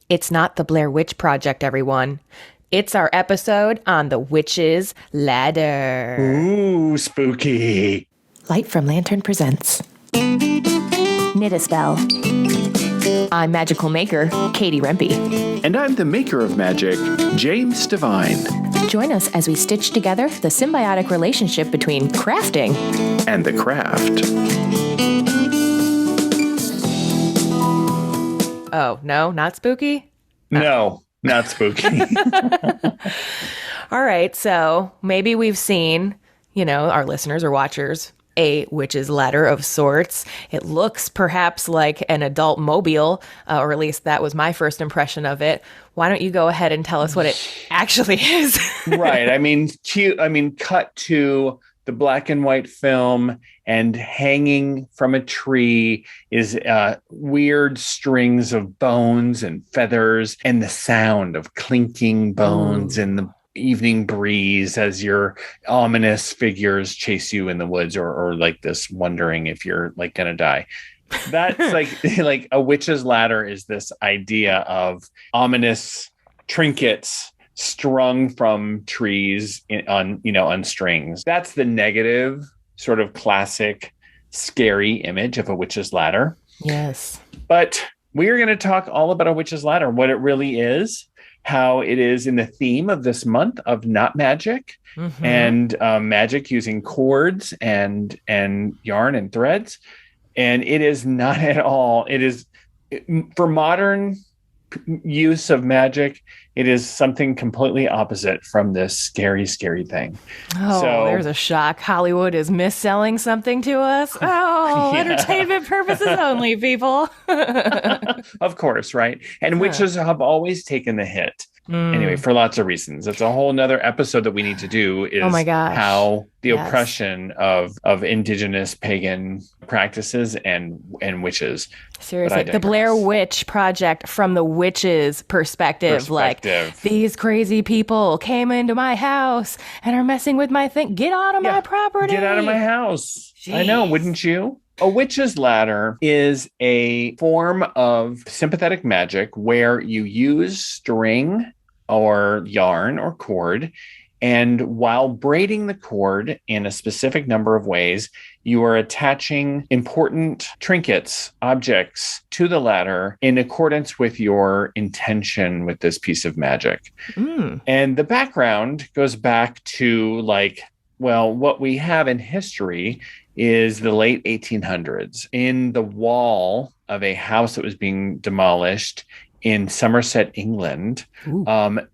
It's not the Blair Witch Project, everyone. It's our episode on the witch's ladder. Ooh, spooky. Light from Lantern presents Knit a Spell. I'm magical maker, Katie Rempe. And I'm the maker of magic, James Devine. Join us as we stitch together the symbiotic relationship between crafting and the craft. Oh, no, not spooky? No, not spooky. All right, so maybe we've seen, our listeners or watchers, a witch's ladder of sorts. It looks perhaps like an adult mobile, or at least that was my first impression of it. Why don't you go ahead and tell us what it actually is? Right. Cut to the black and white film, and hanging from a tree is weird strings of bones and feathers and the sound of clinking bones in the evening breeze as your ominous figures chase you in the woods or like this, wondering if you're like gonna die. That's like a witch's ladder is this idea of ominous trinkets strung from trees on strings. That's the negative sort of classic scary image of a witch's ladder. Yes. But we are going to talk all about a witch's ladder, what it really is, how it is in the theme of this month of not magic, and magic using cords and yarn and threads. And it is not at all. It is for modern use of magic. It is something completely opposite from this scary, scary thing. Oh, so, there's a shock. Hollywood is mis-selling something to us. Oh, yeah. Entertainment purposes only, people. Of course, right? And witches have always taken the hit. Anyway, for lots of reasons. It's a whole nother episode that we need to do is how the oppression of indigenous pagan practices and witches. Seriously, the Blair Witch Project from the witches' perspective. Like, these crazy people came into my house and are messing with my thing. Get out of my property. Get out of my house. Jeez. I know, wouldn't you? A witch's ladder is a form of sympathetic magic where you use string or yarn or cord, and while braiding the cord in a specific number of ways, you are attaching important trinkets, objects to the ladder in accordance with your intention with this piece of magic. And the background goes back to what we have in history is the late 1800s. In the wall of a house that was being demolished in Somerset, England,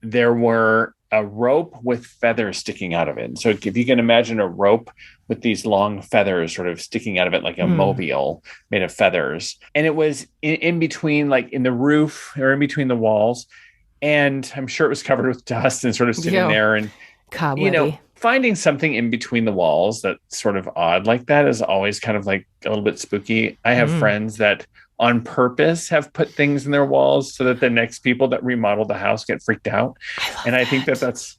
there were a rope with feathers sticking out of it. So if you can imagine a rope with these long feathers sort of sticking out of it like a mobile made of feathers. And it was in between, like in the roof or in between the walls. And I'm sure it was covered with dust and sort of sitting there. And, cobwebby. Finding something in between the walls that's sort of odd like that is always kind of like a little bit spooky. I have friends that on purpose have put things in their walls so that the next people that remodel the house get freaked out. I think that's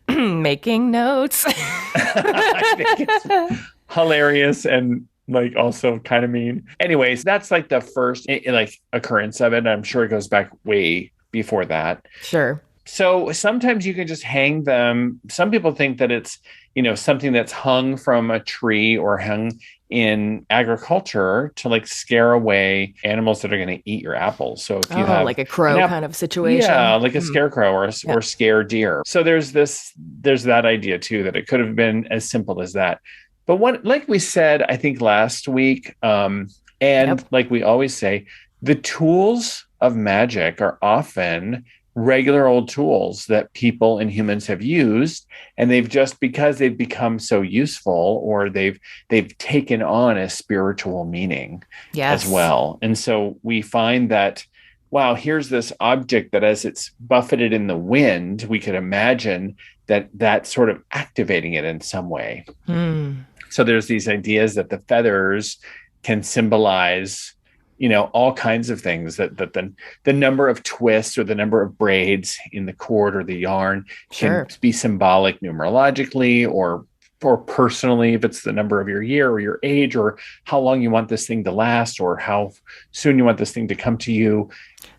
making notes. I think it's hilarious and like also kind of mean. Anyways, that's like the first occurrence of it. I'm sure it goes back way before that. Sure. So sometimes you can just hang them. Some people think that it's, something that's hung from a tree or hung in agriculture to like scare away animals that are going to eat your apples. So if you have like a crow kind of situation. Yeah, like a scarecrow or scare deer. So there's that idea too, that it could have been as simple as that. But like we said, I think last week, like we always say, the tools of magic are often regular old tools that people and humans have used, and they've just because they've become so useful or they've taken on a spiritual meaning as well. And so we find that, wow, here's this object that as it's buffeted in the wind, we could imagine that sort of activating it in some way. So there's these ideas that the feathers can symbolize all kinds of things, that the number of twists or the number of braids in the cord or the yarn can be symbolic numerologically or or personally, if it's the number of your year or your age, or how long you want this thing to last, or how soon you want this thing to come to you.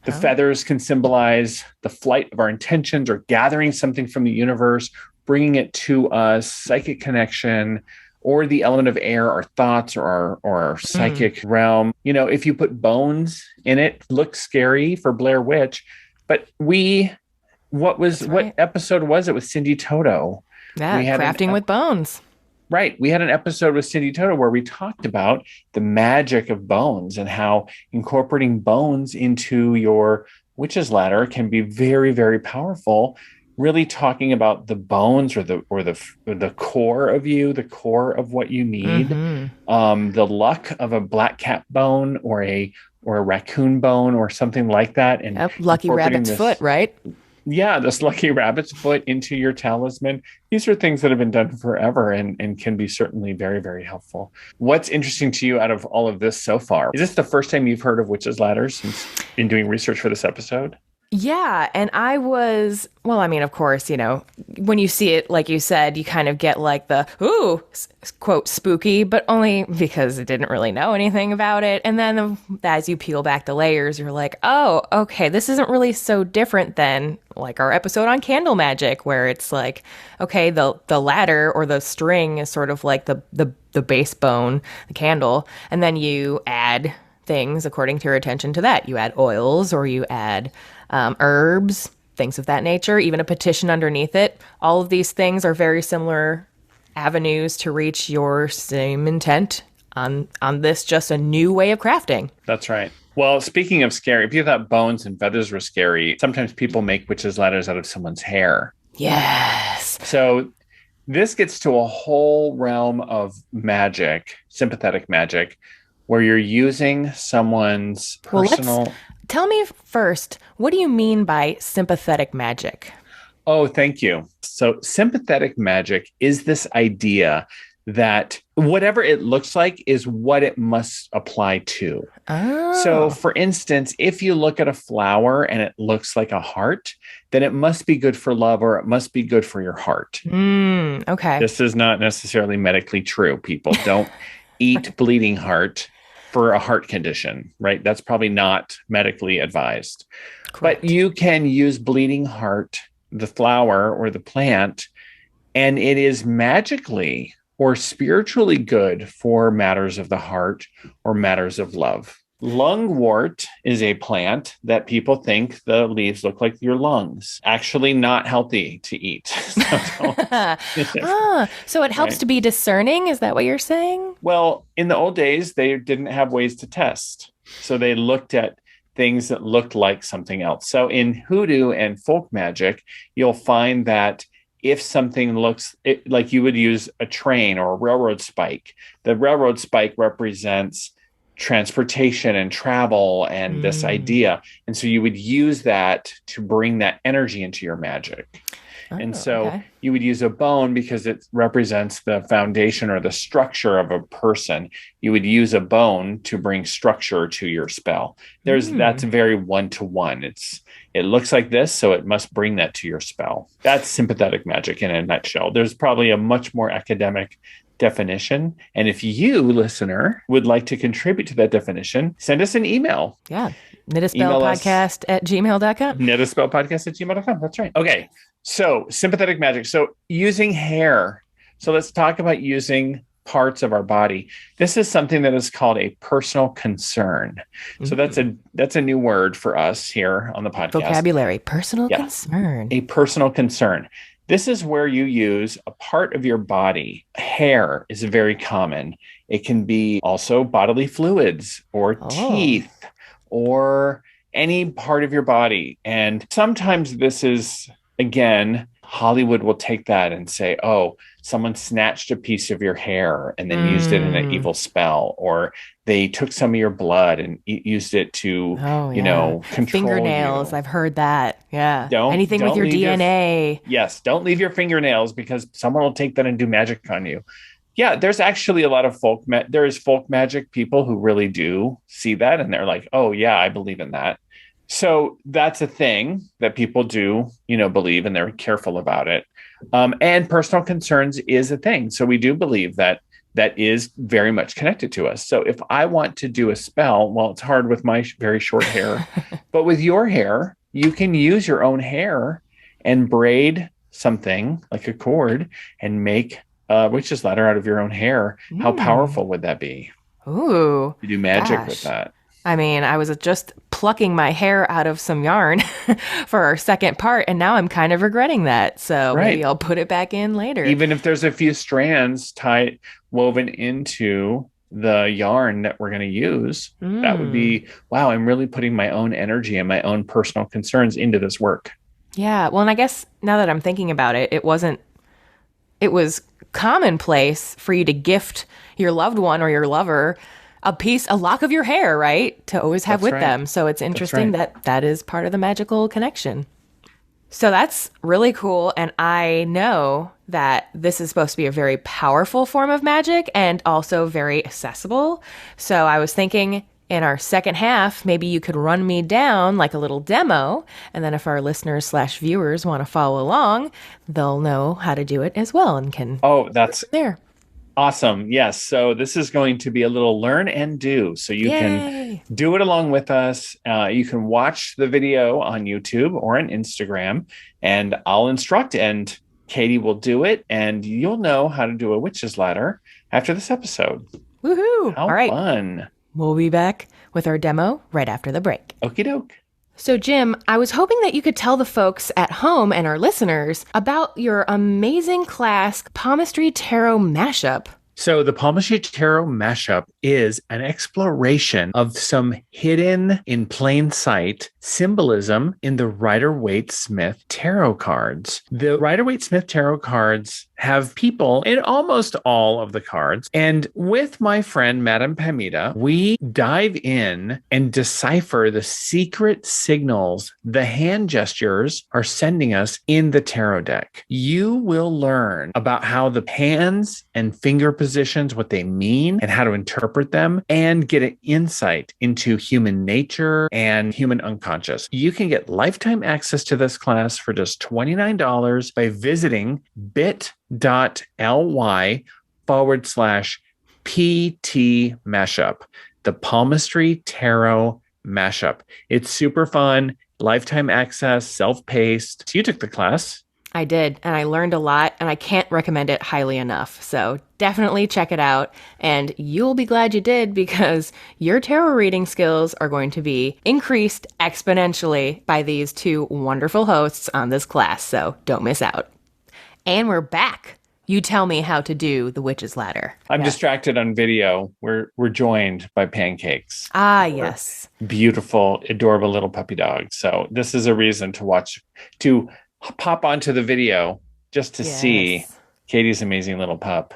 The feathers can symbolize the flight of our intentions or gathering something from the universe, bringing it to us, psychic connection, or the element of air, our thoughts or our psychic realm. You know, if you put bones in it, looks scary for Blair Witch, but what episode was it with Cindy Toto? Yeah, crafting with bones. Right. We had an episode with Cindy Toto where we talked about the magic of bones and how incorporating bones into your witch's ladder can be very, very powerful. Really talking about the bones or the core of you, the core of what you need. The luck of a black cat bone or a raccoon bone or something like that. And lucky rabbit's foot, right? Yeah, this lucky rabbit's foot into your talisman. These are things that have been done forever and can be certainly very, very helpful. What's interesting to you out of all of this so far? Is this the first time you've heard of witches' ladders since in doing research for this episode? Yeah. And of course, when you see it, like you said, you kind of get like the, ooh, quote, spooky, but only because it didn't really know anything about it. And then as you peel back the layers, you're like, oh, okay, this isn't really so different than like our episode on candle magic, where it's like, okay, the ladder or the string is sort of like the base bone, the candle. And then you add things according to your attention to that. You add oils or you add herbs, things of that nature, even a petition underneath it. All of these things are very similar avenues to reach your same intent on this, just a new way of crafting. That's right. Well, speaking of scary, if you thought bones and feathers were scary, sometimes people make witches' ladders out of someone's hair. Yes. So this gets to a whole realm of magic, sympathetic magic, where you're using someone's personal... Tell me first, what do you mean by sympathetic magic? Oh, thank you. So sympathetic magic is this idea that whatever it looks like is what it must apply to. Oh. So for instance, if you look at a flower and it looks like a heart, then it must be good for love or it must be good for your heart. Okay. This is not necessarily medically true, people. Don't eat bleeding heart for a heart condition, right? That's probably not medically advised. Correct. But you can use bleeding heart, the flower or the plant, and it is magically or spiritually good for matters of the heart or matters of love. Lungwort is a plant that people think the leaves look like your lungs. Actually not healthy to eat. So it helps to be discerning? Is that what you're saying? Well, in the old days, they didn't have ways to test. So they looked at things that looked like something else. So in hoodoo and folk magic, you'll find that if something looks like you would use a train or a railroad spike, the railroad spike represents transportation and travel and this idea. And so you would use that to bring that energy into your magic. And so you would use a bone because it represents the foundation or the structure of a person. You would use a bone to bring structure to your spell. That's very one-to-one. It looks like this, so it must bring that to your spell. That's sympathetic magic in a nutshell. There's probably a much more academic definition. And if you, listener, would like to contribute to that definition, send us an email. Yeah. Knitaspellpodcast@gmail.com. Knitaspellpodcast@gmail.com. That's right. Okay. So sympathetic magic. So using hair. So let's talk about using parts of our body. This is something that is called a personal concern. So that's a new word for us here on the podcast. Vocabulary. Personal concern. A personal concern. This is where you use a part of your body. Hair is very common. It can be also bodily fluids or teeth or any part of your body. And sometimes this is, again, Hollywood will take that and say, oh, someone snatched a piece of your hair and then used it in an evil spell, or they took some of your blood and used it to, control fingernails. you. I've heard that. Yeah. Anything with your DNA. Yes. Don't leave your fingernails because someone will take that and do magic on you. Yeah. There's actually a lot of there is folk magic people who really do see that. And they're like, oh yeah, I believe in that. So that's a thing that people do, believe, and they're careful about it. And personal concerns is a thing. So we do believe that that is very much connected to us. So if I want to do a spell, well, it's hard with my very short hair, but with your hair, you can use your own hair and braid something like a cord and make a witch's ladder out of your own hair. How powerful would that be? Ooh. You do magic with that. I mean, I was just plucking my hair out of some yarn for our second part, and now I'm kind of regretting that. So maybe I'll put it back in later. Even if there's a few strands woven into the yarn that we're going to use, that would be, wow, I'm really putting my own energy and my own personal concerns into this work. Yeah. Well, and I guess now that I'm thinking about it, it was commonplace for you to gift your loved one or your lover a lock of your hair, right? To always have with them. So it's interesting that is part of the magical connection. So that's really cool. And I know that this is supposed to be a very powerful form of magic and also very accessible. So I was thinking in our second half, maybe you could run me down like a little demo. And then if our listeners/viewers want to follow along, they'll know how to do it as well and can. Oh, that's there. Awesome. Yes. So this is going to be a little learn and do. So you can do it along with us. You can watch the video on YouTube or on Instagram, and I'll instruct, and Katie will do it, and you'll know how to do a witch's ladder after this episode. Woohoo. How All right. Fun. We'll be back with our demo right after the break. Okie doke. So, Jim, I was hoping that you could tell the folks at home and our listeners about your amazing class, Palmistry Tarot Mashup. So the Palmistry Tarot Mashup is an exploration of some hidden in plain sight symbolism in the Rider-Waite-Smith tarot cards. The Rider-Waite-Smith tarot cards have people in almost all of the cards. And with my friend, Madame Pamita, we dive in and decipher the secret signals the hand gestures are sending us in the tarot deck. You will learn about how the hands and finger positions, what they mean and how to interpret them, and get an insight into human nature and human unconscious. You can get lifetime access to this class for just $29 by visiting bit.ly/PT Mashup, the Palmistry Tarot Mashup. It's super fun, lifetime access, self-paced. So you took the class. I did, and I learned a lot, and I can't recommend it highly enough. So definitely check it out, and you'll be glad you did, because your tarot reading skills are going to be increased exponentially by these two wonderful hosts on this class, so don't miss out. And we're back. You tell me how to do the witch's ladder. I'm distracted on video. We're joined by Pancakes. Ah, yes. Beautiful, adorable little puppy dog. So this is a reason to pop onto the video just to see Katie's amazing little pup.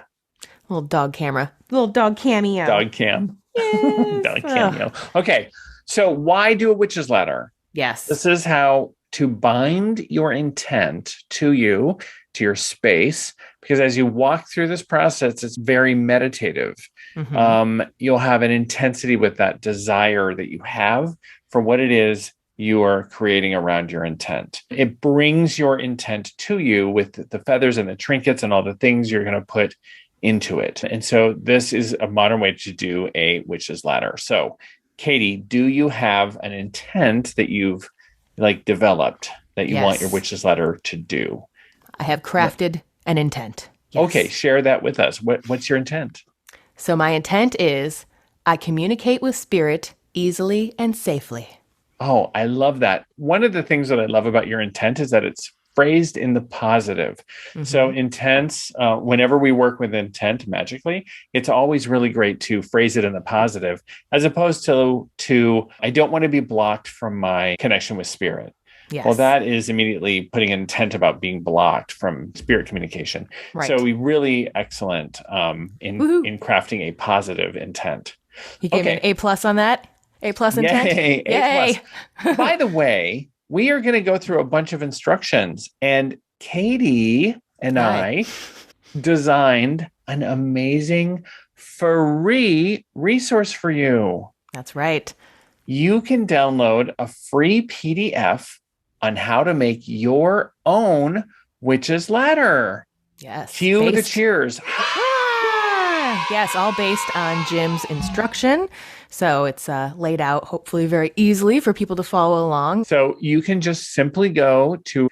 Little dog camera. Little dog cameo. Dog cam. Yes. Dog cameo. Okay. So why do a witch's ladder? Yes. This is how to bind your intent to you, to your space, because as you walk through this process, it's very meditative. Mm-hmm. You'll have an intensity with that desire that you have for what it is you are creating around your intent. It brings your intent to you with the feathers and the trinkets and all the things you're going to put into it. And so this is a modern way to do a witch's ladder. So, Katie, do you have an intent that you've developed that you want your witch's ladder to do? I have crafted an intent. Yes. Okay, share that with us. What's your intent? So my intent is I communicate with spirit easily and safely. Oh, I love that. One of the things that I love about your intent is that it's phrased in the positive. Mm-hmm. So intents, whenever we work with intent magically, it's always really great to phrase it in the positive, as opposed to I don't want to be blocked from my connection with spirit. Yes. Well, that is immediately putting an intent about being blocked from spirit communication. Right. So we really excellent in crafting a positive intent. You gave me an A+ on that? A+ intent? Yay, A+. By the way, we are going to go through a bunch of instructions, and Katie and I designed an amazing free resource for you. That's right. You can download a free PDF on how to make your own witch's ladder. Yes. Cue the cheers. Yes, all based on Jim's instruction. So it's laid out hopefully very easily for people to follow along. So you can just simply go to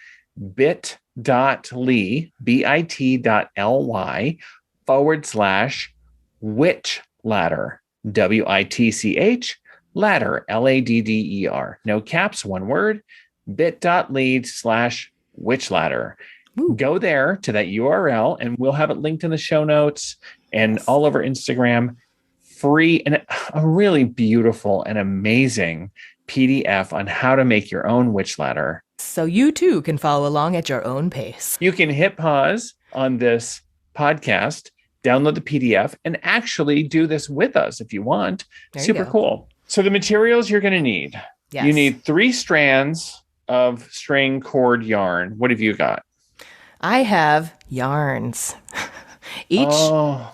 bit.ly, bit.ly/witch ladder, WITCH ladder, LADDER. No caps, one word, bit.ly/witch ladder. Go there to that URL and we'll have it linked in the show notes and all over Instagram. Free and a really beautiful and amazing PDF on how to make your own witch ladder. So you too can follow along at your own pace. You can hit pause on this podcast, download the PDF, and actually do this with us if you want. Super cool. So the materials you're going to need. Yes. You need 3 strands of string cord yarn. What have you got? I have yarns. Each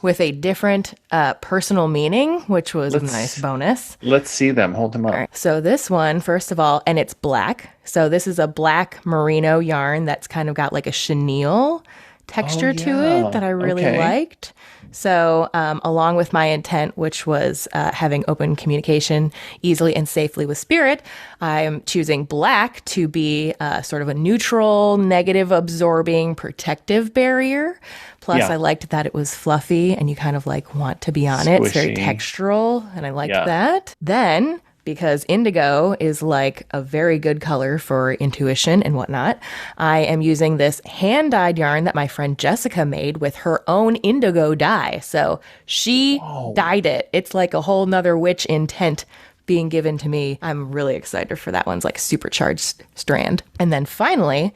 with a different personal meaning, which was a nice bonus. Let's see them. Hold them up. All right. So this one, first of all, and it's black. So this is a black merino yarn that's kind of got like a chenille texture to it that I really liked. So along with my intent, which was having open communication easily and safely with spirit, I'm choosing black to be sort of a neutral, negative absorbing, protective barrier. Plus, I liked that it was fluffy and you kind of like want to be on it. It's very textural and I liked that. Then, because indigo is like a very good color for intuition and whatnot, I am using this hand-dyed yarn that my friend Jessica made with her own indigo dye. So she dyed it. It's like a whole nother witch intent being given to me. I'm really excited for that one's like supercharged strand. And then finally,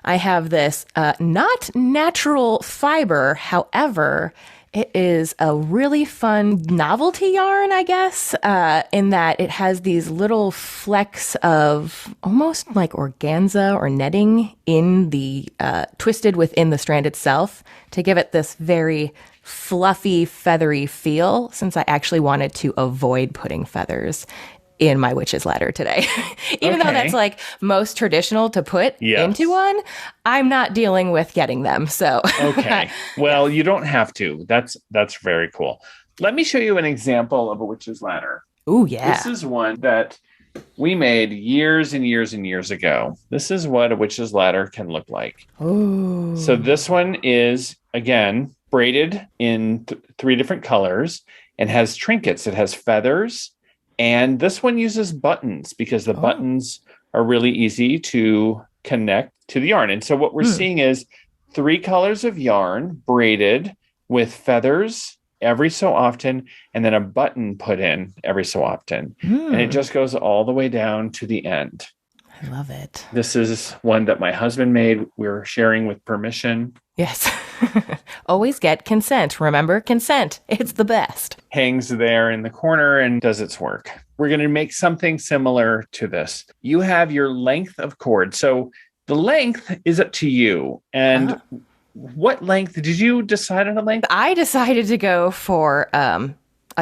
I have this not natural fiber. However, it is a really fun novelty yarn, I guess, in that it has these little flecks of almost like organza or netting in the twisted within the strand itself to give it this very fluffy, feathery feel, since I actually wanted to avoid putting feathers in my witch's ladder today. Even though that's like most traditional to put into one, I'm not dealing with getting them. So well, you don't have to. That's very cool. Let me show you an example of a witch's ladder. Oh yeah. This is one that we made years and years and years ago. This is what a witch's ladder can look like. Oh. So this one is, again, braided in 3 different colors and has trinkets. It has feathers. And this one uses buttons because the buttons are really easy to connect to the yarn. And so what we're seeing is 3 colors of yarn braided with feathers every so often, and then a button put in every so often. And it just goes all the way down to the end. I love it. This is one that my husband made. We're sharing with permission. Yes. Always get consent. Remember, consent. It's the best. Hangs there in the corner and does its work. We're going to make something similar to this. You have your length of cord. So the length is up to you. And what length? Did you decide on a length? I decided to go for a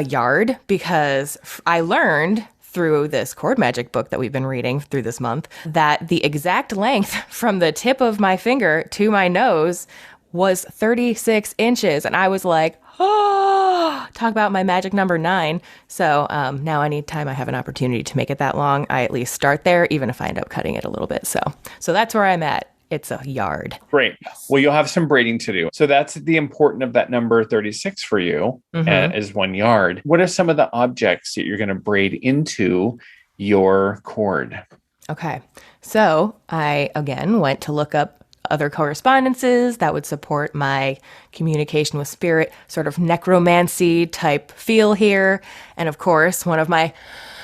yard because I learned through this cord magic book that we've been reading through this month that the exact length from the tip of my finger to my nose was 36 inches. And I was like, talk about my magic number 9. So now anytime I have an opportunity to make it that long, I at least start there, even if I end up cutting it a little bit. So that's where I'm at. It's a yard. Great. Well, you'll have some braiding to do. So that's the important of that number 36 for you is 1 yard. What are some of the objects that you're going to braid into your cord? Okay. So I, again, went to look up other correspondences that would support my communication with spirit, sort of necromancy type feel here. And of course, one of my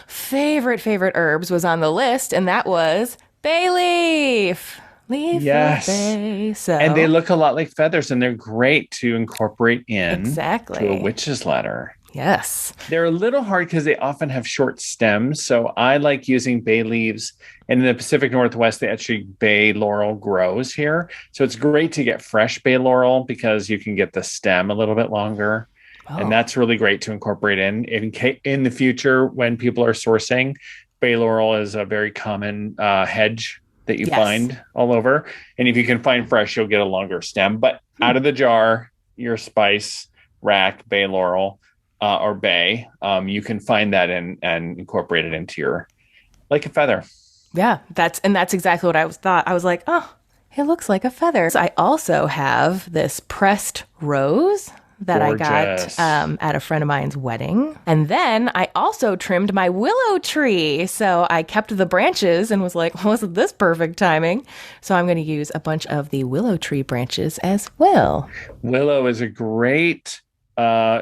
favorite herbs was on the list, and that was bay leaf. Yes. And they look a lot like feathers, and they're great to incorporate in to a witch's ladder. Yes. They're a little hard because they often have short stems. So I like using bay leaves. And in the Pacific Northwest, bay laurel grows here. So it's great to get fresh bay laurel because you can get the stem a little bit longer. And that's really great to incorporate in the future when people are sourcing. Bay laurel is a very common hedge that you Yes. find all over. And if you can find fresh, you'll get a longer stem. But out of the jar, your spice rack, bay laurel, or bay, you can find that and incorporate it into your, like a feather. Yeah, that's exactly what thought. I was like, oh, it looks like a feather. So I also have this pressed rose that I got Gorgeous. at a friend of mine's wedding. And then I also trimmed my willow tree. So I kept the branches and was like, wasn't this perfect timing? So I'm going to use a bunch of the willow tree branches as well. Willow is a great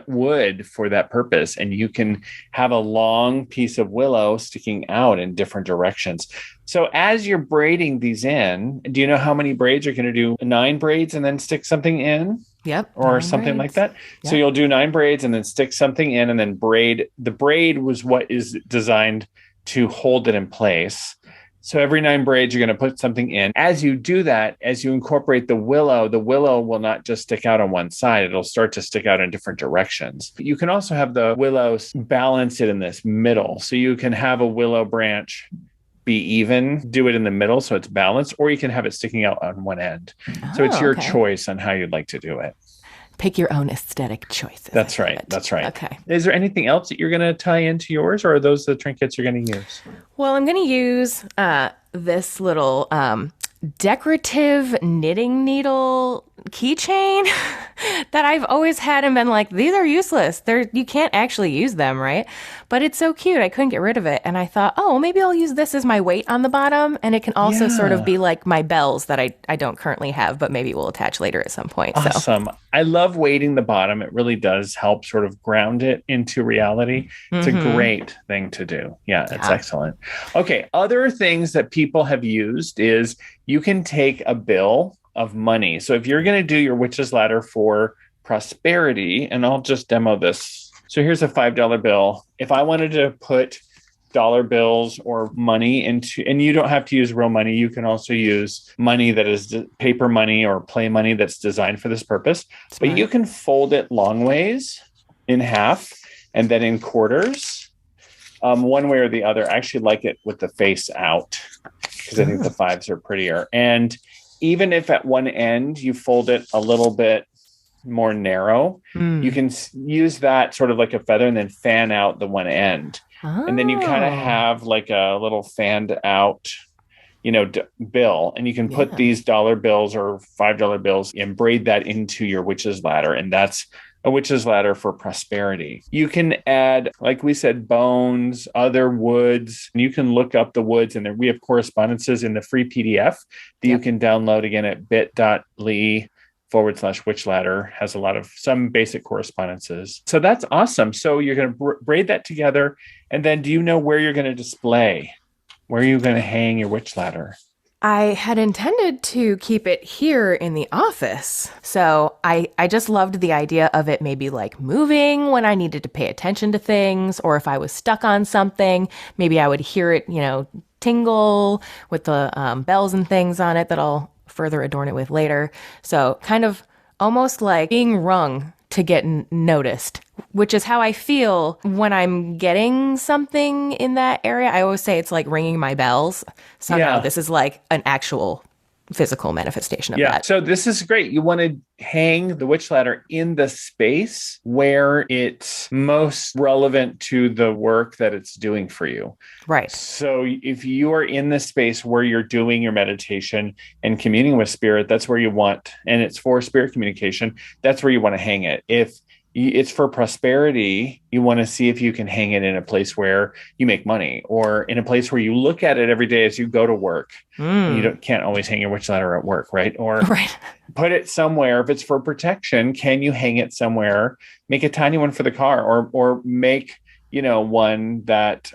wood for that purpose, and you can have a long piece of willow sticking out in different directions. So as you're braiding these in, do you know how many braids you're going to do? 9 braids and then stick something in? Yep. Or something like that. Yep. So you'll do 9 braids and then stick something in and then braid. The braid was what is designed to hold it in place. So every 9 braids, you're going to put something in. As you do that, as you incorporate the willow will not just stick out on one side. It'll start to stick out in different directions. You can also have the willow balance it in this middle. So you can have a willow branch be even, do it in the middle so it's balanced, or you can have it sticking out on one end. So it's your choice on how you'd like to do it. Pick your own aesthetic choices. That's right. That's right. Okay. Is there anything else that you're going to tie into yours, or are those the trinkets you're going to use? Well, I'm going to use this little decorative knitting needle keychain that I've always had and been like, these are useless. You can't actually use them, right? But it's so cute. I couldn't get rid of it. And I thought, oh, maybe I'll use this as my weight on the bottom. And it can also sort of be like my bells that I don't currently have, but maybe will attach later at some point. Awesome. So. I love weighting the bottom. It really does help sort of ground it into reality. It's a great thing to do. Yeah, it's excellent. Okay. Other things that people have used is you can take a bill of money. So if you're going to do your witch's ladder for prosperity, and I'll just demo this. So here's a $5 bill. If I wanted to put dollar bills or money into, and you don't have to use real money, you can also use money that is paper money or play money that's designed for this purpose. But you can fold it long ways in half and then in quarters, one way or the other. I actually like it with the face out because I think the 5s are prettier. And even if at one end you fold it a little bit more narrow, you can use that sort of like a feather and then fan out the one end. And then you kind of have like a little fanned out, bill. And you can put these dollar bills or $5 bills and braid that into your witch's ladder. And that's a witch's ladder for prosperity. You can add, like we said, bones, other woods. And you can look up the woods, and we have correspondences in the free PDF that you can download again at bit.ly/witch ladder. Has some basic correspondences. So that's awesome. So you're going to braid that together. And then do you know where you're going to display? Where are you going to hang your witch ladder? I had intended to keep it here in the office. So I just loved the idea of it maybe like moving when I needed to pay attention to things, or if I was stuck on something, maybe I would hear it, tingle with the bells and things on it that I'll further adorn it with later. So kind of almost like being rung to get noticed, which is how I feel when I'm getting something in that area. I always say it's like ringing my bells. So no, this is like an actual physical manifestation of that. So this is great. You want to hang the witch ladder in the space where it's most relevant to the work that it's doing for you. Right. So if you are in the space where you're doing your meditation and communing with spirit, that's where you want, and it's for spirit communication, that's where you want to hang it. If it's for prosperity, you want to see if you can hang it in a place where you make money, or in a place where you look at it every day as you go to work. You can't always hang your witch ladder at work, right? Or put it somewhere. If it's for protection, can you hang it somewhere? Make a tiny one for the car, or make, one that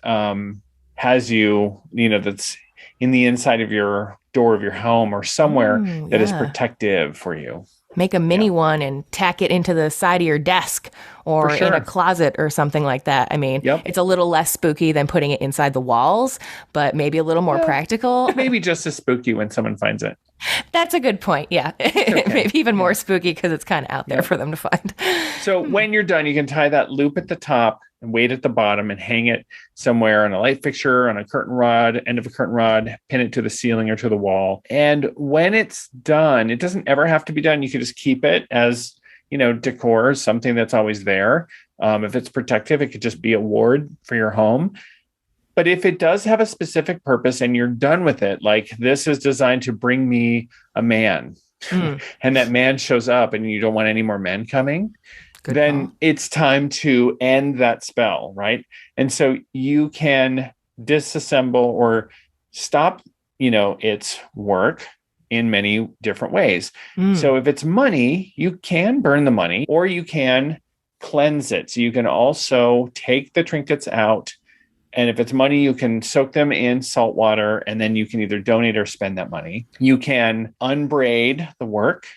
has you, that's in the inside of your door of your home or somewhere that is protective for you. Make a mini one and tack it into the side of your desk or in a closet or something like that. I mean, it's a little less spooky than putting it inside the walls, but maybe a little more practical. Maybe just as spooky when someone finds it. That's a good point. Yeah. Maybe even more spooky because it's kind of out there for them to find. So when you're done, you can tie that loop at the top and weight at the bottom and hang it somewhere on a light fixture, on a curtain rod, end of a curtain rod, pin it to the ceiling or to the wall. And when it's done, it doesn't ever have to be done. You can just keep it as, decor, something that's always there. If it's protective, it could just be a ward for your home. But if it does have a specific purpose and you're done with it, like this is designed to bring me a man, and that man shows up and you don't want any more men coming, then it's time to end that spell, right? And so you can disassemble or stop, its work in many different ways. So if it's money, you can burn the money or you can cleanse it. So you can also take the trinkets out. And if it's money, you can soak them in salt water and then you can either donate or spend that money. You can unbraid the work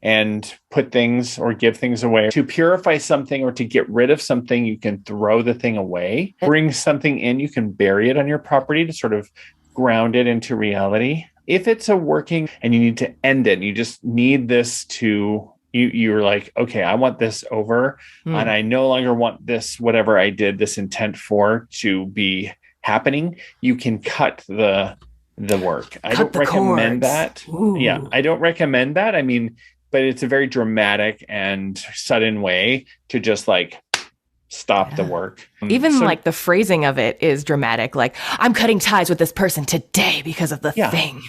and put things or give things away. To purify something or to get rid of something, you can throw the thing away. Bring something in, you can bury it on your property to sort of ground it into reality. If it's a working and you need to end it, you just need this to... You're like, okay, I want this over and I no longer want this, whatever I did this intent for to be happening. You can cut the work. I don't recommend that. Yeah, I don't recommend that. I mean, but it's a very dramatic and sudden way to just like stop the work. Even like the phrasing of it is dramatic. Like, I'm cutting ties with this person today because of the thing.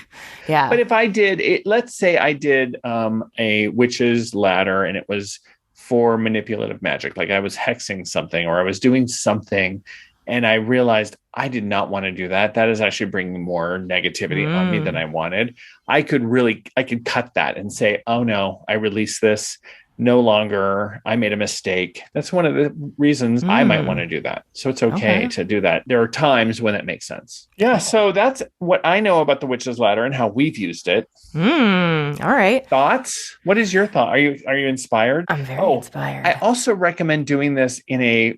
Yeah. But if I did it, let's say I did a witch's ladder and it was for manipulative magic, like I was hexing something or I was doing something and I realized I did not want to do that. That is actually bringing more negativity on me than I wanted. I could cut that and say, oh no, I release this. No longer, I made a mistake. That's one of the reasons I might want to do that. So it's okay to do that. There are times when that makes sense. Yeah. So that's what I know about the witch's ladder and how we've used it. All right. Thoughts? What is your thought? Are you inspired? I'm very inspired. I also recommend doing this in a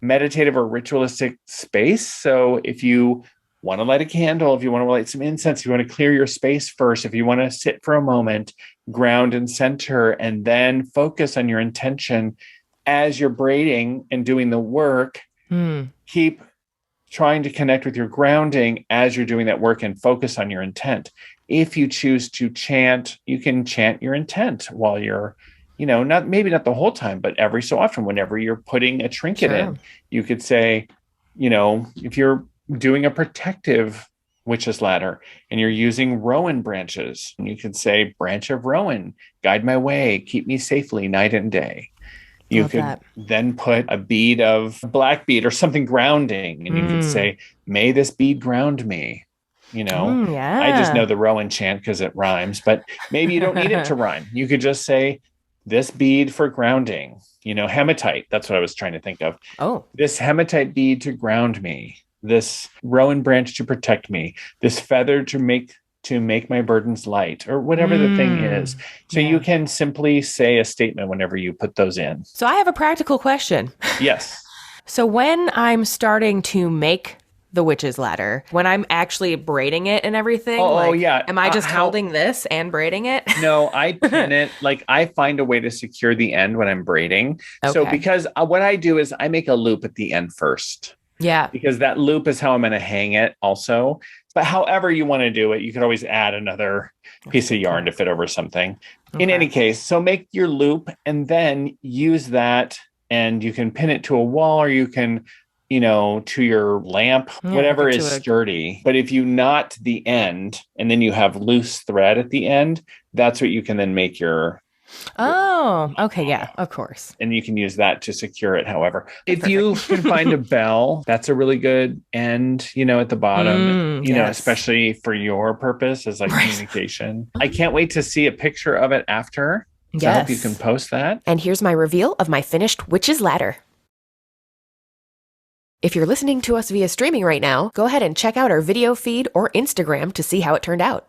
meditative or ritualistic space. So if you want to light a candle, if you want to light some incense, if you want to clear your space first, if you want to sit for a moment, ground and center, and then focus on your intention as you're braiding and doing the work, keep trying to connect with your grounding as you're doing that work and focus on your intent. If you choose to chant, you can chant your intent while you're, not the whole time, but every so often, whenever you're putting a trinket in, you could say, if you're doing a protective witch's ladder and you're using rowan branches, and you could say, branch of rowan, guide my way, keep me safely night and day. You could then put a bead of black bead or something grounding, and you could say, may this bead ground me. I just know the rowan chant because it rhymes, but maybe you don't need it to rhyme. You could just say, this bead for grounding, hematite. That's what I was trying to think of. Oh, this hematite bead to ground me. This rowan branch to protect me, this feather to make my burdens light, or whatever the thing is. So you can simply say a statement whenever you put those in. So I have a practical question. Yes. So when I'm starting to make the witch's ladder, when I'm actually braiding it and everything, am I just holding this and braiding it? No, I pin it. Like I find a way to secure the end when I'm braiding. Okay. So because what I do is I make a loop at the end first. Yeah. Because that loop is how I'm going to hang it also. But however you want to do it, you could always add another piece of yarn to fit over something. Okay. In any case, so make your loop and then use that, and you can pin it to a wall, or you can, to your lamp, whatever is sturdy. But if you knot the end and then you have loose thread at the end, that's what you can then make your... Oh, okay. Yeah, of course. And you can use that to secure it. However, if you can find a bell, that's a really good end, at the bottom, especially for your purpose as like communication. I can't wait to see a picture of it after. So I hope you can post that. And here's my reveal of my finished witch's ladder. If you're listening to us via streaming right now, go ahead and check out our video feed or Instagram to see how it turned out.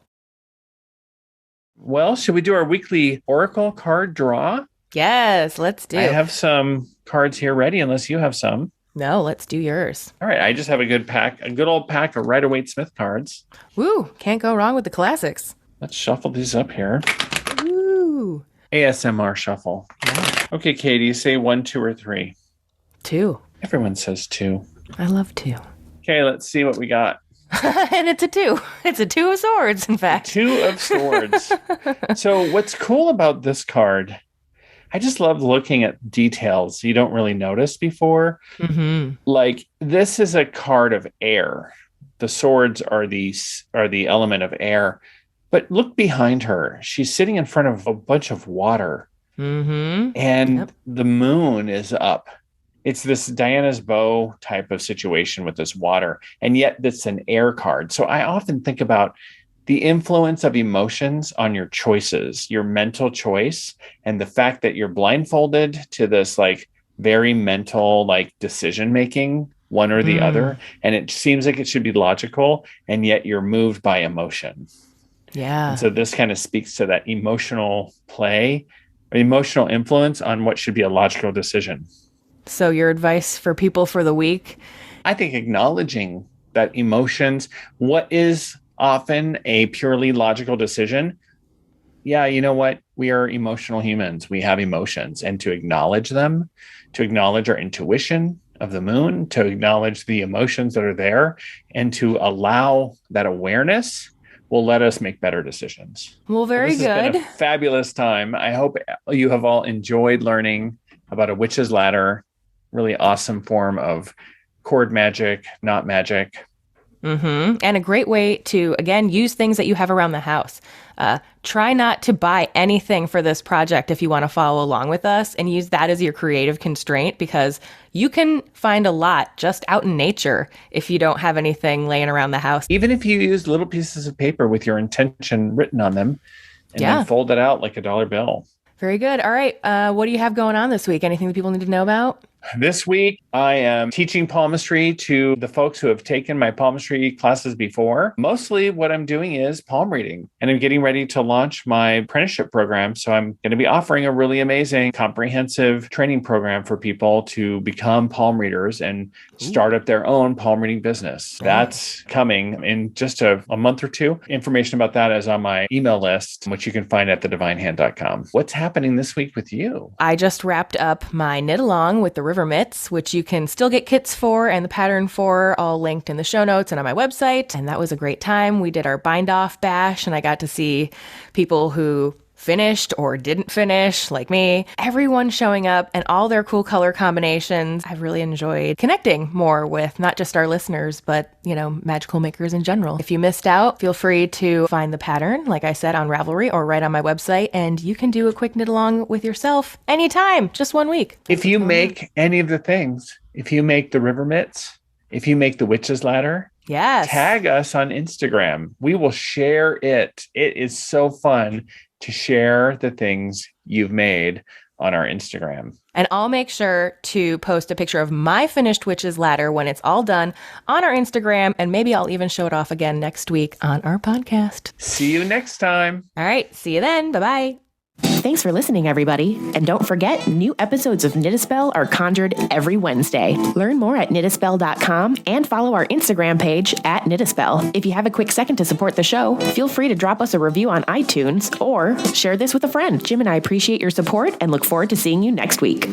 Well, should we do our weekly Oracle card draw? Yes, let's do. I have some cards here ready, unless you have some. No, let's do yours. All right, I just have a good old pack of Rider-Waite-Smith cards. Woo, can't go wrong with the classics. Let's shuffle these up here. Woo. ASMR shuffle. Yeah. Okay, Katie, say 1, 2, or 3. 2. Everyone says 2. I love 2. Okay, let's see what we got. And it's a 2. It's a 2 of swords, in fact. 2 of swords. So what's cool about this card, I just love looking at details you don't really notice before. Mm-hmm. Like, this is a card of air. The swords are the element of air. But look behind her. She's sitting in front of a bunch of water. Mm-hmm. And the moon is up. It's this Diana's bow type of situation with this water. And yet it's an air card. So I often think about the influence of emotions on your choices, your mental choice, and the fact that you're blindfolded to this like very mental like decision making, one or the other. And it seems like it should be logical. And yet you're moved by emotion. Yeah. And so this kind of speaks to that emotional play, or emotional influence on what should be a logical decision. So your advice for people for the week? I think acknowledging that emotions, what is often a purely logical decision. Yeah, you know what? We are emotional humans. We have emotions, and to acknowledge them, to acknowledge our intuition of the moon, to acknowledge the emotions that are there, and to allow that awareness will let us make better decisions. Well, very good. It's been a fabulous time. I hope you have all enjoyed learning about a witch's ladder, really awesome form of cord magic, not magic. Mm-hmm. And a great way to, again, use things that you have around the house. Try not to buy anything for this project if you want to follow along with us, and use that as your creative constraint, because you can find a lot just out in nature if you don't have anything laying around the house. Even if you use little pieces of paper with your intention written on them and then fold it out like a dollar bill. Very good. All right. What do you have going on this week? Anything that people need to know about? This week, I am teaching palmistry to the folks who have taken my palmistry classes before. Mostly what I'm doing is palm reading, and I'm getting ready to launch my apprenticeship program. So I'm going to be offering a really amazing comprehensive training program for people to become palm readers and start up their own palm reading business. That's coming in just a month or two. Information about that is on my email list, which you can find at thedivinehand.com. What's happening this week with you? I just wrapped up my knit along with the River Mitts, which you can still get kits for and the pattern for, all linked in the show notes and on my website. And that was a great time. We did our bind off bash, and I got to see people who finished or didn't finish, like me, everyone showing up and all their cool color combinations. I've really enjoyed connecting more with not just our listeners, but, magical makers in general. If you missed out, feel free to find the pattern, like I said, on Ravelry or right on my website, and you can do a quick knit along with yourself anytime, just 1 week. If you make any of the things, if you make the river mitts, if you make the witch's ladder, tag us on Instagram. We will share it. It is so fun to share the things you've made on our Instagram. And I'll make sure to post a picture of my finished witch's ladder when it's all done on our Instagram, and maybe I'll even show it off again next week on our podcast. See you next time. All right. See you then. Bye-bye. Thanks for listening, everybody. And don't forget, new episodes of Knit a Spell are conjured every Wednesday. Learn more at knitaspell.com and follow our Instagram page at knitaspell. If you have a quick second to support the show, feel free to drop us a review on iTunes or share this with a friend. Jim and I appreciate your support and look forward to seeing you next week.